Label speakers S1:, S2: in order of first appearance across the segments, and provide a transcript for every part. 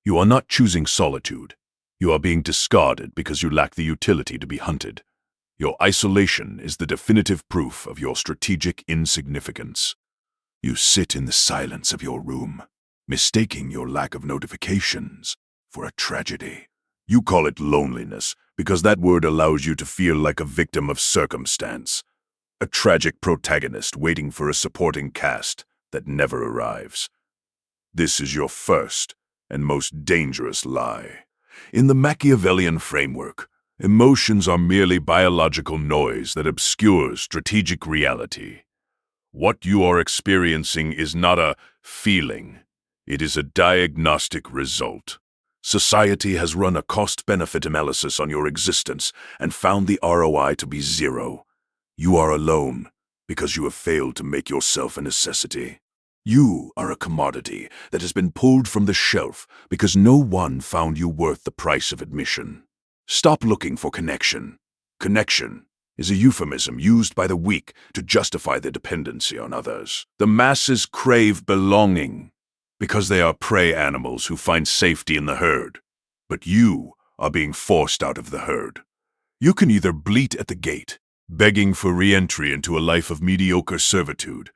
S1: You are not choosing solitude. You are being discarded because you lack the utility to be hunted. Your isolation is the definitive proof of your strategic insignificance. You sit in the silence of your room, mistaking your lack of notifications for a tragedy. You call it loneliness because that word allows you to feel like a victim of circumstance, a tragic protagonist waiting for a supporting cast that never arrives. This is your first and most dangerous lie. In the Machiavellian framework, emotions are merely biological noise that obscures strategic reality. What you are experiencing is not a feeling. It is a diagnostic result. Society has run a cost-benefit analysis on your existence and found the ROI to be zero. You are alone because you have failed to make yourself a necessity. You are a commodity that has been pulled from the shelf because no one found you worth the price of admission. Stop looking for connection. Connection is a euphemism used by the weak to justify their dependency on others. The masses crave belonging because they are prey animals who find safety in the herd. But you are being forced out of the herd. You can either bleat at the gate, begging for re-entry into a life of mediocre servitude,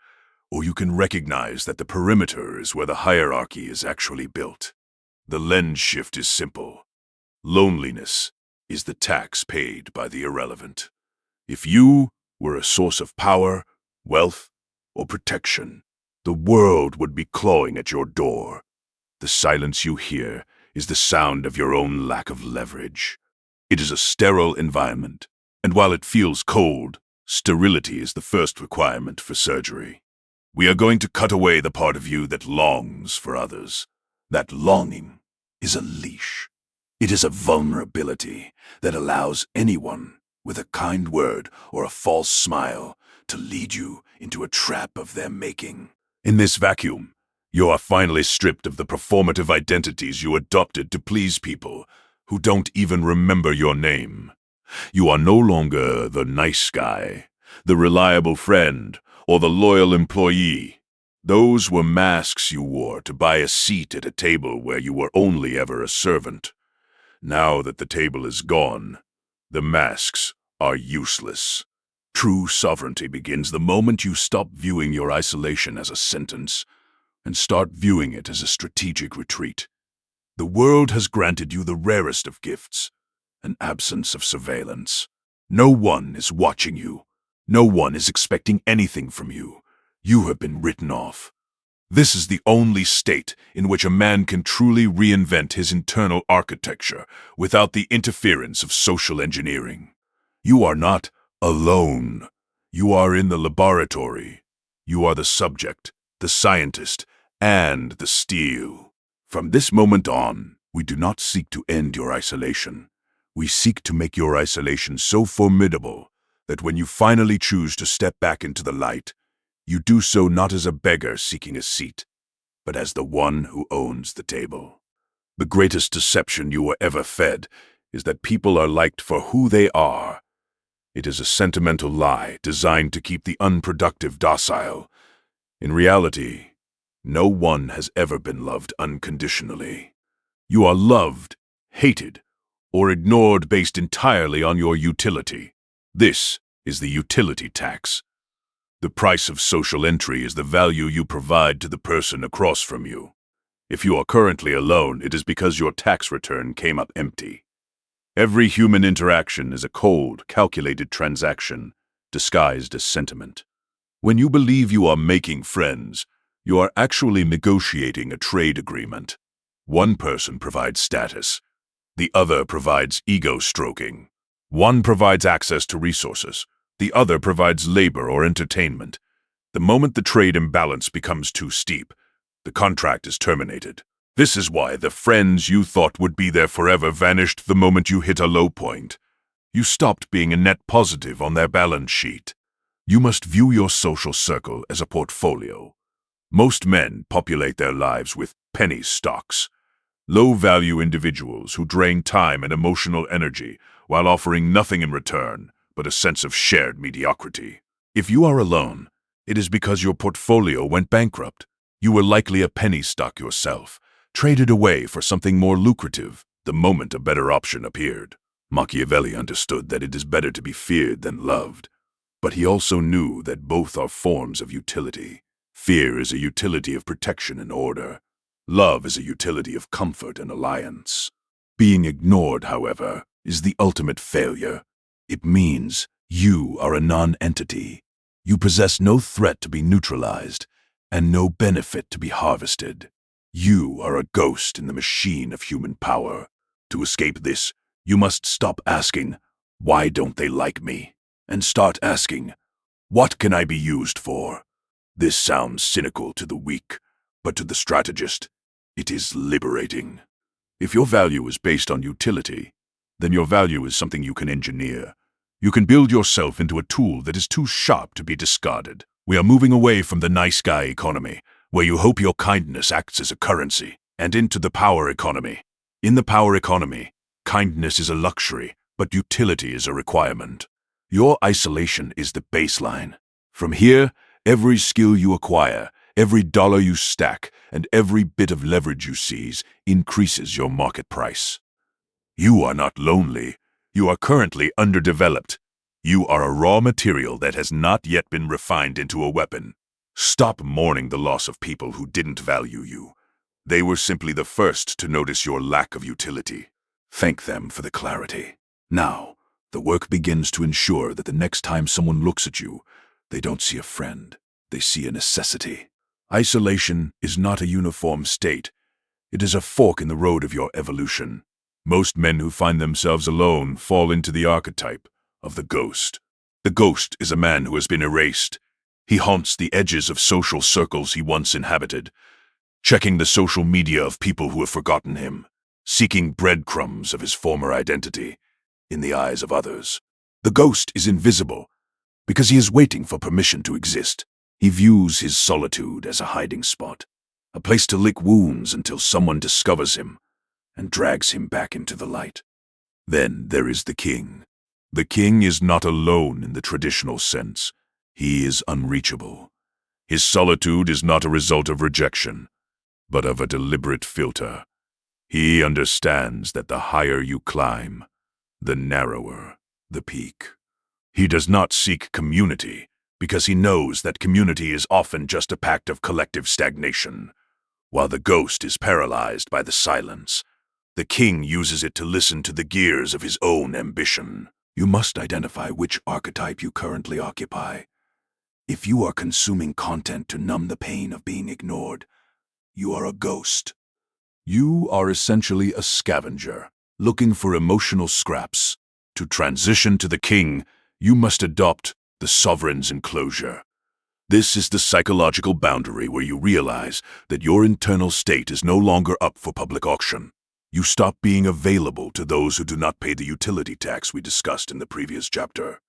S1: or you can recognize that the perimeter is where the hierarchy is actually built. The lens shift is simple. Loneliness is the tax paid by the irrelevant. If you were a source of power, wealth, or protection, the world would be clawing at your door. The silence you hear is the sound of your own lack of leverage. It is a sterile environment, and while it feels cold, sterility is the first requirement for surgery. We are going to cut away the part of you that longs for others. That longing is a leash. It is a vulnerability that allows anyone with a kind word or a false smile to lead you into a trap of their making. In this vacuum, you are finally stripped of the performative identities you adopted to please people who don't even remember your name. You are no longer the nice guy, the reliable friend, or the loyal employee. Those were masks you wore to buy a seat at a table where you were only ever a servant. Now that the table is gone, the masks are useless. True sovereignty begins the moment you stop viewing your isolation as a sentence and start viewing it as a strategic retreat. The world has granted you the rarest of gifts, an absence of surveillance. No one is watching you. No one is expecting anything from you. You have been written off. This is the only state in which a man can truly reinvent his internal architecture without the interference of social engineering. You are not alone. You are in the laboratory. You are the subject, the scientist, and the steel. From this moment on, we do not seek to end your isolation. We seek to make your isolation so formidable that when you finally choose to step back into the light, you do so not as a beggar seeking a seat, but as the one who owns the table. The greatest deception you were ever fed is that people are liked for who they are. It is a sentimental lie designed to keep the unproductive docile. In reality, no one has ever been loved unconditionally. You are loved, hated, or ignored based entirely on your utility. This is the utility tax. The price of social entry is the value you provide to the person across from you. If you are currently alone, it is because your tax return came up empty. Every human interaction is a cold, calculated transaction, disguised as sentiment. When you believe you are making friends, you are actually negotiating a trade agreement. One person provides status. The other provides ego stroking. One provides access to resources. The other provides labor or entertainment. The moment the trade imbalance becomes too steep, the contract is terminated. This is why the friends you thought would be there forever vanished the moment you hit a low point. You stopped being a net positive on their balance sheet. You must view your social circle as a portfolio. Most men populate their lives with penny stocks, low-value individuals who drain time and emotional energy while offering nothing in return but a sense of shared mediocrity. If you are alone, it is because your portfolio went bankrupt. You were likely a penny stock yourself, traded away for something more lucrative the moment a better option appeared. Machiavelli understood that it is better to be feared than loved, but he also knew that both are forms of utility. Fear is a utility of protection and order. Love is a utility of comfort and alliance. Being ignored, however, is the ultimate failure. It means you are a non-entity. You possess no threat to be neutralized and no benefit to be harvested. You are a ghost in the machine of human power. To escape this, you must stop asking, "Why don't they like me?" and start asking, "What can I be used for?" This sounds cynical to the weak, but to the strategist, it is liberating. If your value is based on utility, then your value is something you can engineer. You can build yourself into a tool that is too sharp to be discarded. We are moving away from the nice guy economy, where you hope your kindness acts as a currency, and into the power economy. In the power economy, kindness is a luxury, but utility is a requirement. Your isolation is the baseline. From here, every skill you acquire, every dollar you stack, and every bit of leverage you seize increases your market price. You are not lonely. You are currently underdeveloped. You are a raw material that has not yet been refined into a weapon. Stop mourning the loss of people who didn't value you. They were simply the first to notice your lack of utility. Thank them for the clarity. Now, the work begins to ensure that the next time someone looks at you, they don't see a friend, they see a necessity. Isolation is not a uniform state. It is a fork in the road of your evolution. Most men who find themselves alone fall into the archetype of the ghost. The ghost is a man who has been erased. He haunts the edges of social circles he once inhabited, checking the social media of people who have forgotten him, seeking breadcrumbs of his former identity in the eyes of others. The ghost is invisible because he is waiting for permission to exist. He views his solitude as a hiding spot, a place to lick wounds until someone discovers him and drags him back into the light. Then there is the king. The king is not alone in the traditional sense. He is unreachable. His solitude is not a result of rejection, but of a deliberate filter. He understands that the higher you climb, the narrower the peak. He does not seek community because he knows that community is often just a pact of collective stagnation. While the ghost is paralyzed by the silence, the king uses it to listen to the gears of his own ambition. You must identify which archetype you currently occupy. If you are consuming content to numb the pain of being ignored, you are a ghost. You are essentially a scavenger, looking for emotional scraps. To transition to the king, you must adopt the sovereign's enclosure. This is the psychological boundary where you realize that your internal state is no longer up for public auction. You stop being available to those who do not pay the utility tax we discussed in the previous chapter.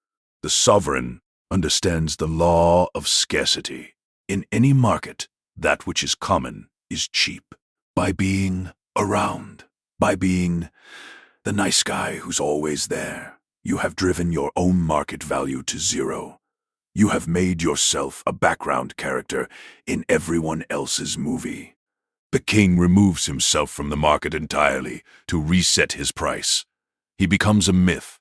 S1: The sovereign understands the law of scarcity. In any market, that which is common is cheap. By being around, by being the nice guy who's always there, you have driven your own market value to zero. You have made yourself a background character in everyone else's movie. The king removes himself from the market entirely to reset his price. He becomes a myth.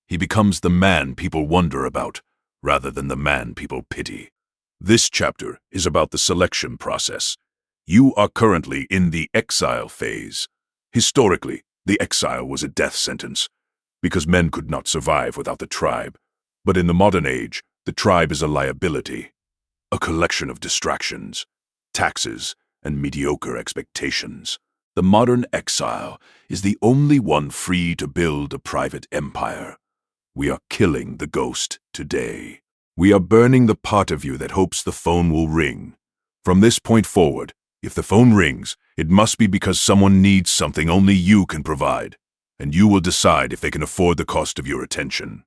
S1: He becomes the man people wonder about, rather than the man people pity. This chapter is about the selection process. You are currently in the exile phase. Historically, the exile was a death sentence, because men could not survive without the tribe. But in the modern age, the tribe is a liability, a collection of distractions, taxes, and mediocre expectations. The modern exile is the only one free to build a private empire. We are killing the ghost today. We are burning the part of you that hopes the phone will ring. From this point forward, if the phone rings, it must be because someone needs something only you can provide, and you will decide if they can afford the cost of your attention.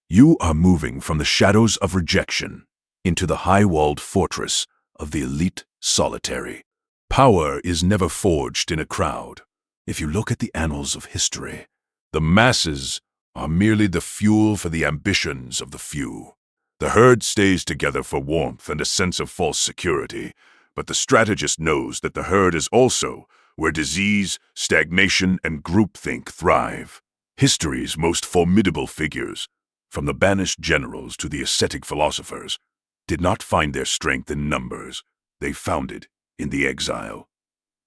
S1: You are moving from the shadows of rejection into the high-walled fortress of the elite solitary. Power is never forged in a crowd. If you look at the annals of history, the masses are merely the fuel for the ambitions of the few. The herd stays together for warmth and a sense of false security, But the strategist knows that the herd is also where disease, stagnation, and groupthink thrive. History's most formidable figures, from the banished generals to the ascetic philosophers, did not find their strength in numbers. They found it in the exile.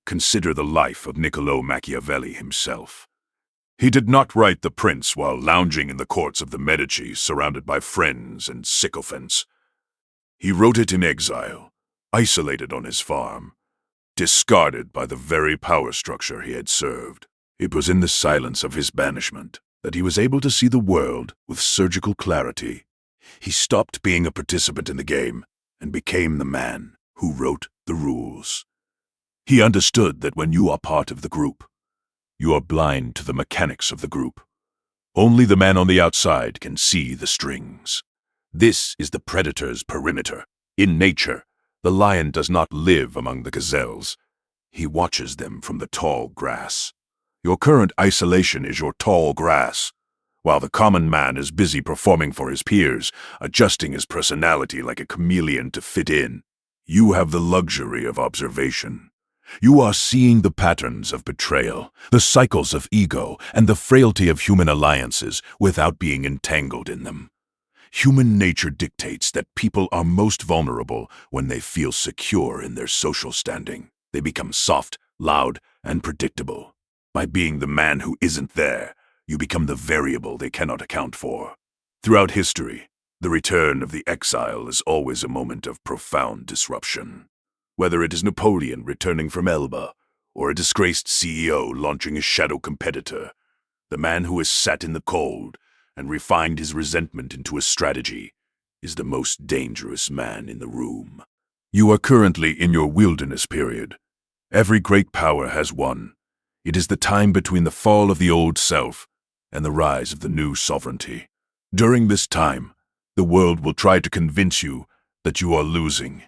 S1: Consider the life of Niccolo Machiavelli himself. He did not write The Prince while lounging in the courts of the Medici surrounded by friends and sycophants. He wrote it in exile, isolated on his farm, discarded by the very power structure he had served. It was in the silence of his banishment that he was able to see the world with surgical clarity. He stopped being a participant in the game and became the man who wrote the rules. He understood that when you are part of the group, you are blind to the mechanics of the group. Only the man on the outside can see the strings. This is the predator's perimeter. In nature, the lion does not live among the gazelles. He watches them from the tall grass. Your current isolation is your tall grass, while the common man is busy performing for his peers, adjusting his personality like a chameleon to fit in. You have the luxury of observation. You are seeing the patterns of betrayal, the cycles of ego, and the frailty of human alliances without being entangled in them. Human nature dictates that people are most vulnerable when they feel secure in their social standing. They become soft, loud, and predictable. By being the man who isn't there, you become the variable they cannot account for. Throughout history, the return of the exile is always a moment of profound disruption. Whether it is Napoleon returning from Elba, or a disgraced CEO launching a shadow competitor, the man who has sat in the cold and refined his resentment into a strategy is the most dangerous man in the room. You are currently in your wilderness period. Every great power has one. It is the time between the fall of the old self and the rise of the new sovereignty. During this time, the world will try to convince you that you are losing.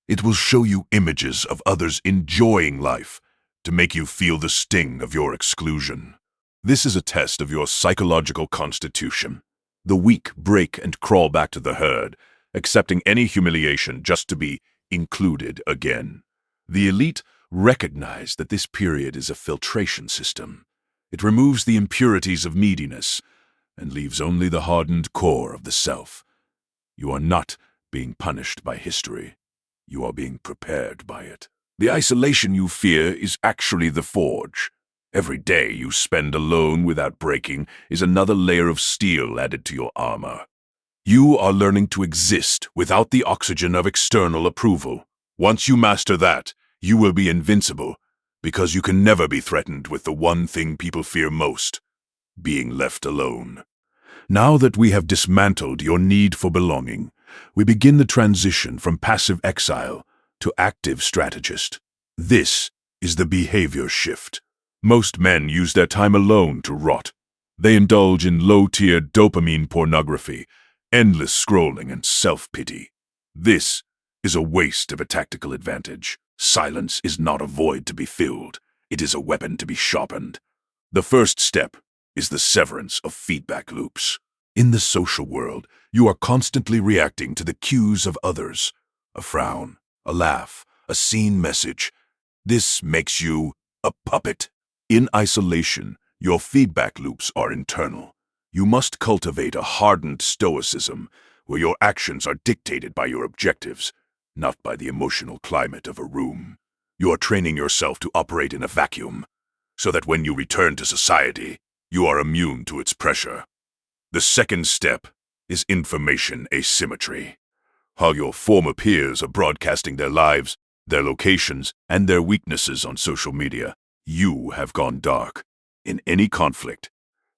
S1: It will show you images of others enjoying life to make you feel the sting of your exclusion. This is a test of your psychological constitution. The weak break and crawl back to the herd, accepting any humiliation just to be included again. The elite recognize that this period is a filtration system. It removes the impurities of neediness and leaves only the hardened core of the self. You are not being punished by history. You are being prepared by it. The isolation you fear is actually the forge. Every day you spend alone without breaking is another layer of steel added to your armor. You are learning to exist without the oxygen of external approval. Once you master that, you will be invincible, because you can never be threatened with the one thing people fear most: being left alone. Now that we have dismantled your need for belonging, we begin the transition from passive exile to active strategist. This is the behavior shift. Most men use their time alone to rot. They indulge in low-tier dopamine pornography, endless scrolling, and self-pity. This is a waste of a tactical advantage. Silence is not a void to be filled. It is a weapon to be sharpened. The first step is the severance of feedback loops. In the social world, you are constantly reacting to the cues of others. A frown, a laugh, a seen message. This makes you a puppet. In isolation, your feedback loops are internal. You must cultivate a hardened stoicism where your actions are dictated by your objectives, not by the emotional climate of a room. You are training yourself to operate in a vacuum, so that when you return to society, you are immune to its pressure. The second step is information asymmetry. While your former peers are broadcasting their lives, their locations, and their weaknesses on social media, you have gone dark. In any conflict,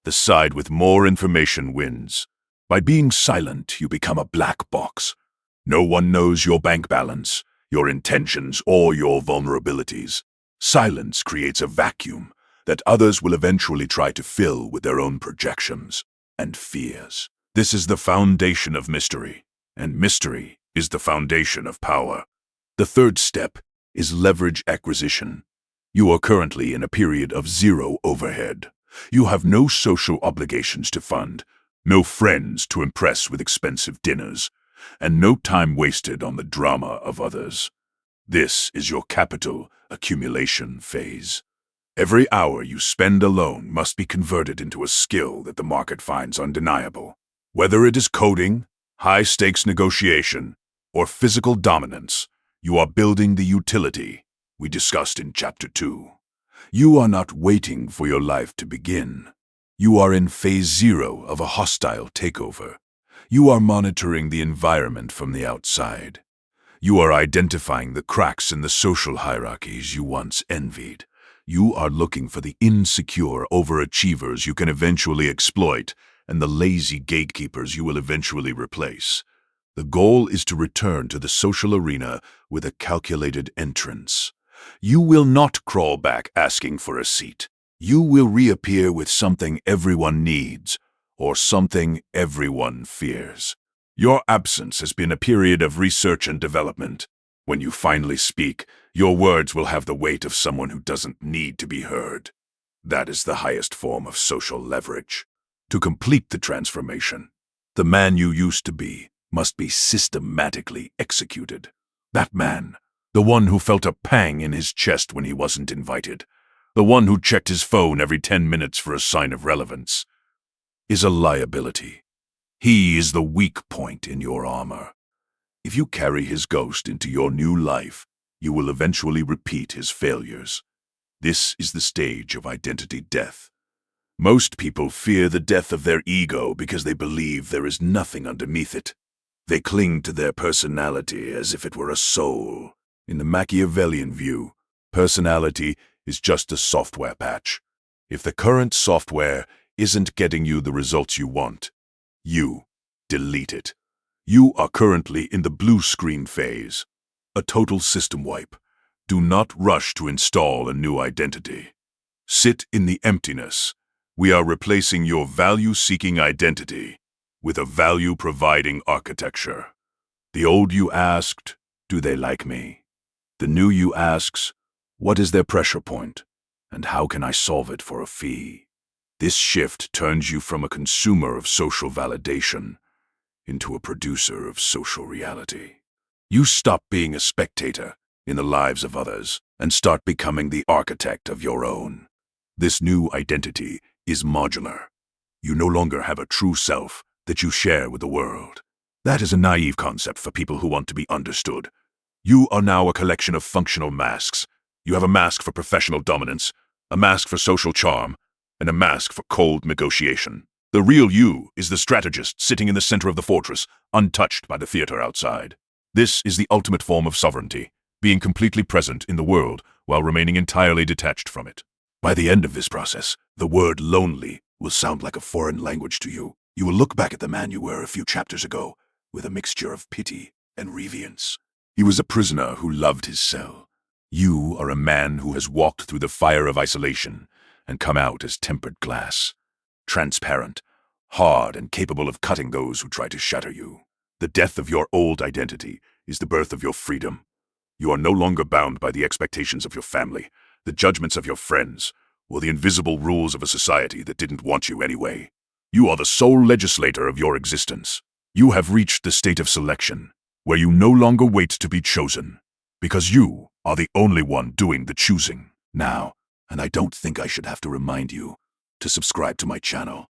S1: the side with more information wins. By being silent, you become a black box. No one knows your bank balance, your intentions, or your vulnerabilities. Silence creates a vacuum that others will eventually try to fill with their own projections and fears. This is the foundation of mystery, and mystery is the foundation of power. The third step is leverage acquisition. You are currently in a period of zero overhead. You have no social obligations to fund, no friends to impress with expensive dinners, and no time wasted on the drama of others. This is your capital accumulation phase. Every hour you spend alone must be converted into a skill that the market finds undeniable. Whether it is coding, high-stakes negotiation, or physical dominance, you are building the utility we discussed in Chapter 2. You are not waiting for your life to begin. You are in phase 0 of a hostile takeover. You are monitoring the environment from the outside. You are identifying the cracks in the social hierarchies you once envied. You are looking for the insecure overachievers you can eventually exploit and the lazy gatekeepers you will eventually replace. The goal is to return to the social arena with a calculated entrance. You will not crawl back asking for a seat. You will reappear with something everyone needs, or something everyone fears. Your absence has been a period of research and development. When you finally speak, your words will have the weight of someone who doesn't need to be heard. That is the highest form of social leverage. To complete the transformation, the man you used to be must be systematically executed. That man, the one who felt a pang in his chest when he wasn't invited, the one who checked his phone every 10 minutes for a sign of relevance, is a liability. He is the weak point in your armor. If you carry his ghost into your new life, you will eventually repeat his failures. This is the stage of identity death. Most people fear the death of their ego because they believe there is nothing underneath it. They cling to their personality as if it were a soul. In the Machiavellian view, personality is just a software patch. If the current software isn't getting you the results you want, you delete it. You are currently in the blue screen phase, a total system wipe. Do not rush to install a new identity. Sit in the emptiness. We are replacing your value-seeking identity with a value-providing architecture. The old you asked, do they like me? The new you asks, what is their pressure point, and how can I solve it for a fee? This shift turns you from a consumer of social validation into a producer of social reality. You stop being a spectator in the lives of others and start becoming the architect of your own. This new identity is modular. You no longer have a true self that you share with the world. That is a naive concept for people who want to be understood. You are now a collection of functional masks. You have a mask for professional dominance, a mask for social charm, and a mask for cold negotiation. The real you is the strategist sitting in the center of the fortress, untouched by the theater outside. This is the ultimate form of sovereignty, being completely present in the world while remaining entirely detached from it. By the end of this process, the word lonely will sound like a foreign language to you. You will look back at the man you were a few chapters ago with a mixture of pity and reverence. He was a prisoner who loved his cell. You are a man who has walked through the fire of isolation and come out as tempered glass, transparent, hard, and capable of cutting those who try to shatter you. The death of your old identity is the birth of your freedom. You are no longer bound by the expectations of your family, the judgments of your friends, or the invisible rules of a society that didn't want you anyway. You are the sole legislator of your existence. You have reached the state of selection, where you no longer wait to be chosen, because you are the only one doing the choosing now. And I don't think I should have to remind you to subscribe to my channel.